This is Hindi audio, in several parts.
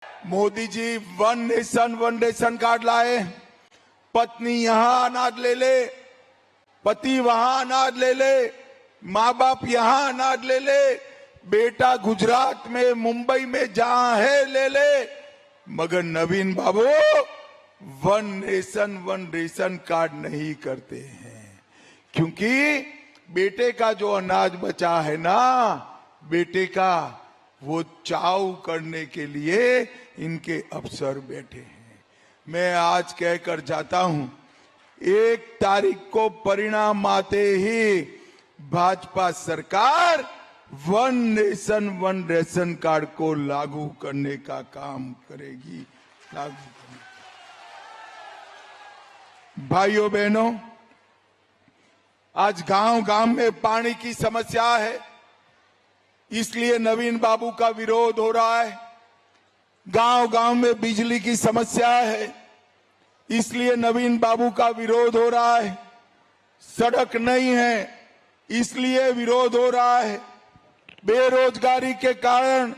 Modi ji one ration card लाए। पत्नी यहां अनाज ले ले, पति वहां अनाज ले ले, माँ बाप यहां अनाज ले ले, बेटा गुजरात में मुंबई में जहां है ले ले, मगर नवीन बाबू वन रेशन कार्ड नहीं करते हैं। क्योंकि बेटे का जो अनाज बचा है ना, बेटे का वो चाव करने के लिए इनके अफसर बैठे हैं। मैं आज कहकर जाता हूं, 1 तारीख को परिणाम आते ही भाजपा सरकार वन रेशन कार्ड को लागू करने का काम करेगी। भाइयों बहनों, आज गांव गांव में पानी की समस्या है, इसलिए नवीन बाबू का विरोध हो रहा है। गांव गांव में बिजली की समस्या है, इसलिए नवीन बाबू का विरोध हो रहा है। सड़क नहीं है, इसलिए विरोध हो रहा है। बेरोजगारी के कारण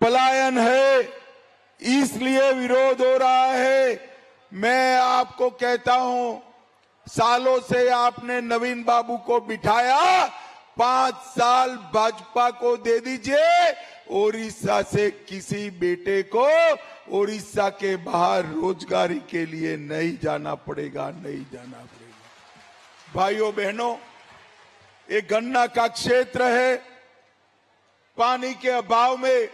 पलायन है, इसलिए विरोध हो रहा है। मैं आपको कहता हूं, सालों से आपने नवीन बाबू को बिठाया, 5 साल भाजपा को दे दीजिए। ओडिशा से किसी बेटे को ओडिशा के बाहर रोजगारी के लिए नहीं जाना पड़ेगा। भाइयों बहनों, एक गन्ना का क्षेत्र है, पानी के अभाव में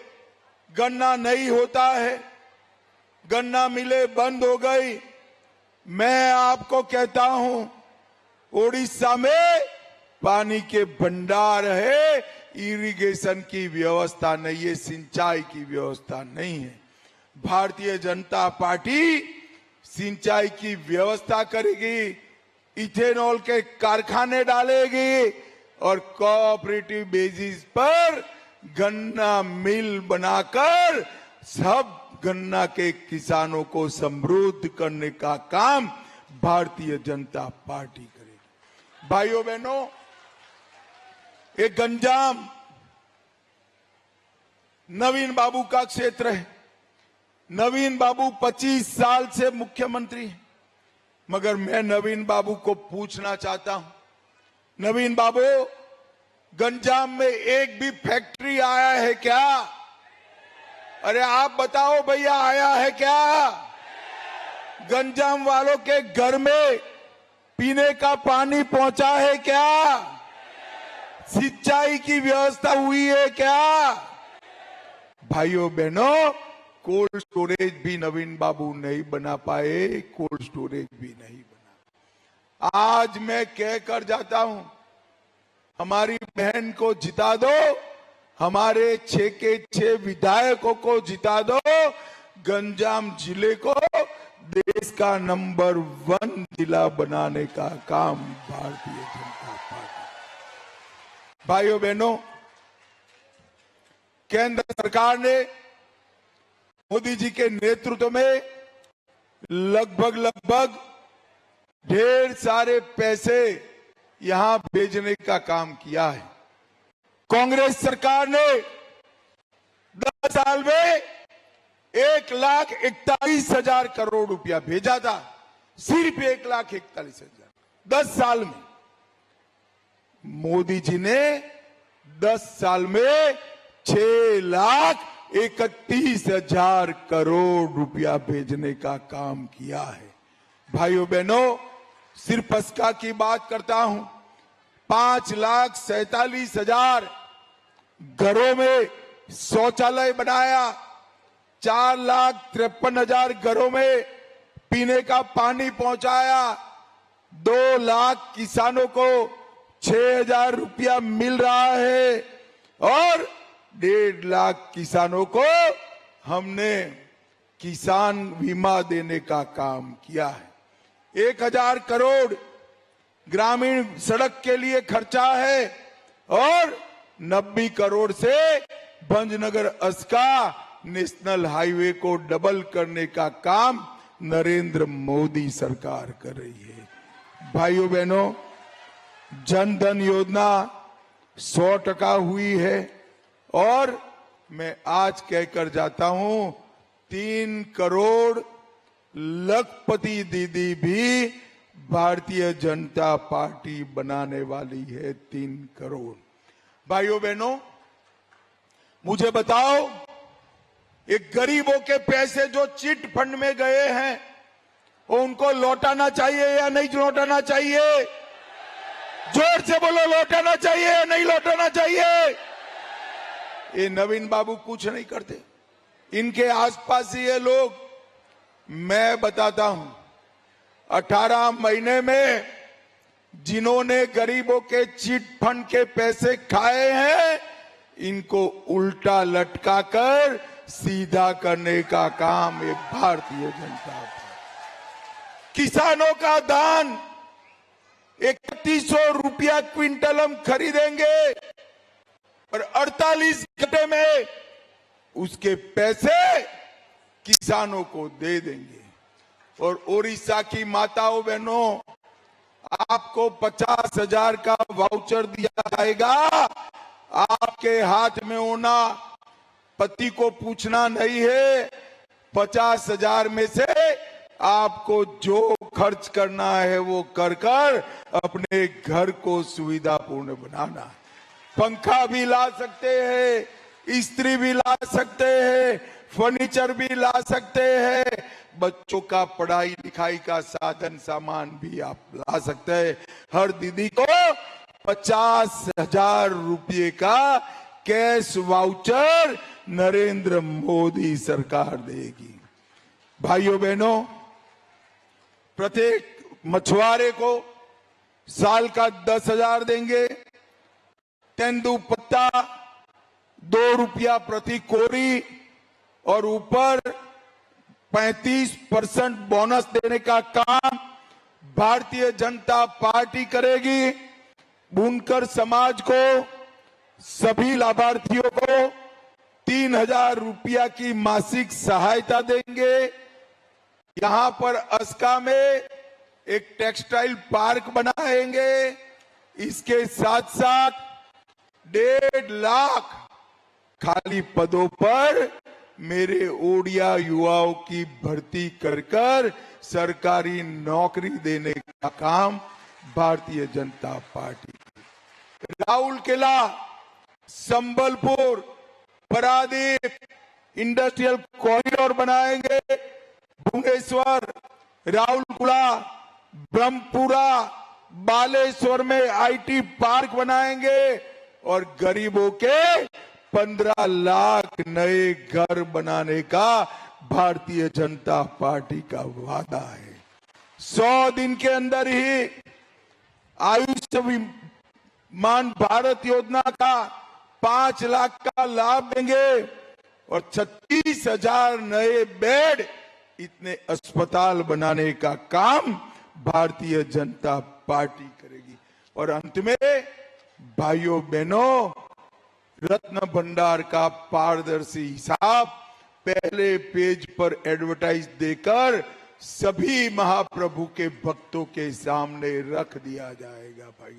गन्ना नहीं होता है, गन्ना मिलें बंद हो गई। मैं आपको कहता हूं, ओडिशा में पानी के भंडार है, इरिगेशन की व्यवस्था नहीं है, सिंचाई की व्यवस्था नहीं है। भारतीय जनता पार्टी सिंचाई की व्यवस्था करेगी, इथेनॉल के कारखाने डालेगी और कोऑपरेटिव बेसिस पर गन्ना मिल बनाकर सब गन्ना के किसानों को समृद्ध करने का काम भारतीय जनता पार्टी करेगी। भाइयों बहनों, एक गंजाम नवीन बाबू का क्षेत्र है। नवीन बाबू 25 साल से मुख्यमंत्री हैं, मगर मैं नवीन बाबू को पूछना चाहता हूं, नवीन बाबू, गंजाम में एक भी फैक्ट्री आया है क्या? अरे आप बताओ भैया, आया है क्या? गंजाम वालों के घर में पीने का पानी पहुंचा है क्या? सिंचाई की व्यवस्था हुई है क्या? भाइयों बहनों, कोल्ड स्टोरेज भी नवीन बाबू नहीं बना पाए, कोल्ड स्टोरेज भी नहीं बना। आज मैं कहकर जाता हूं, हमारी बहन को जिता दो, हमारे 6 के 6 विधायकों को जिता दो, गंजाम जिले को देश का नंबर 1 जिला बनाने का काम भारतीय जनता पार्टी। भाइयों बहनों, केंद्र सरकार ने मोदी जी के नेतृत्व में लगभग ढेर सारे पैसे यहां भेजने का काम किया है। कांग्रेस सरकार ने 10 साल में 1,41,000 करोड़ रुपया भेजा था, सिर्फ 1,41,000 10 साल में। मोदी जी ने 10 साल में 6,31,000 करोड़ रुपया भेजने का काम किया है। भाइयों बहनों, सिर्फ पस्का की बात करता हूं, 5,47,000 घरों में शौचालय बनाया, 4,53,000 घरों में पीने का पानी पहुंचाया, 2 लाख किसानों को 6,000 रुपया मिल रहा है और 1.5 लाख किसानों को हमने किसान बीमा देने का काम किया है। 1,000 करोड़ ग्रामीण सड़क के लिए खर्चा है और 90 करोड़ से भंजनगर अस्का नेशनल हाईवे को डबल करने का काम नरेंद्र मोदी सरकार कर रही है। भाइयों बहनों, जन धन योजना 100% हुई है और मैं आज कहकर जाता हूं, 3 करोड़ लखपति दीदी भी भारतीय जनता पार्टी बनाने वाली है। 3 करोड़। भाइयों बहनों, मुझे बताओ, एक गरीबों के पैसे जो चिट फंड में गए हैं, वो उनको लौटाना चाहिए या नहीं लौटाना चाहिए? जोर से बोलो, लौटाना चाहिए या नहीं लौटाना चाहिए? ये नवीन बाबू कुछ नहीं करते, इनके आसपास ही ये लोग। मैं बताता हूं, 18 महीने में जिन्होंने गरीबों के चिट फंड के पैसे खाए हैं, इनको उल्टा लटकाकर सीधा करने का काम ये भारतीय जनता पार्टी। किसानों का दान 3100 रुपया क्विंटल हम खरीदेंगे और 48 घंटे में उसके पैसे किसानों को दे देंगे। और ओडिशा की माताओं बहनों, आपको 50,000 का वाउचर दिया जाएगा। आपके हाथ में होना, पति को पूछना नहीं है। 50,000 में से आपको जो खर्च करना है वो कर अपने घर को सुविधापूर्ण बनाना है। पंखा भी ला सकते हैं, इस्त्री भी ला सकते हैं, फर्नीचर भी ला सकते हैं, बच्चों का पढ़ाई लिखाई का साधन सामान भी आप ला सकते हैं। हर दीदी को 50,000 रुपये का कैश वाउचर नरेंद्र मोदी सरकार देगी। भाइयों बहनों, प्रत्येक मछुआरे को साल का 10,000 देंगे। तेंदुपत्ता 2 रुपया प्रति कोरी और ऊपर 35% बोनस देने का काम भारतीय जनता पार्टी करेगी। बुनकर समाज को, सभी लाभार्थियों को 3,000 रुपया की मासिक सहायता देंगे। यहां पर अस्का में एक टेक्सटाइल पार्क बनाएंगे। इसके साथ साथ 1.5 लाख खाली पदों पर मेरे ओडिया युवाओं की भर्ती कर सरकारी नौकरी देने का काम Bharatiya Janata party. Rourkela, Sambalpur, Paradip industrial corridor बनाएंगे। भुवनेश्वर, राउरकेला, ब्रह्मपुरा, बालेश्वर में आईटी पार्क बनाएंगे और गरीबों के 15 लाख नए घर बनाने का भारतीय जनता पार्टी का वादा है। 100 दिन के अंदर ही आयुष्मान भारत योजना का 5 लाख का लाभ देंगे और 36,000 नए बेड, इतने अस्पताल बनाने का काम भारतीय जनता पार्टी करेगी। और अंत में भाइयों बहनों, रत्न भंडार का पारदर्शी हिसाब पहले पेज पर एडवर्टाइज देकर सभी महाप्रभु के भक्तों के सामने रख दिया जाएगा। भाई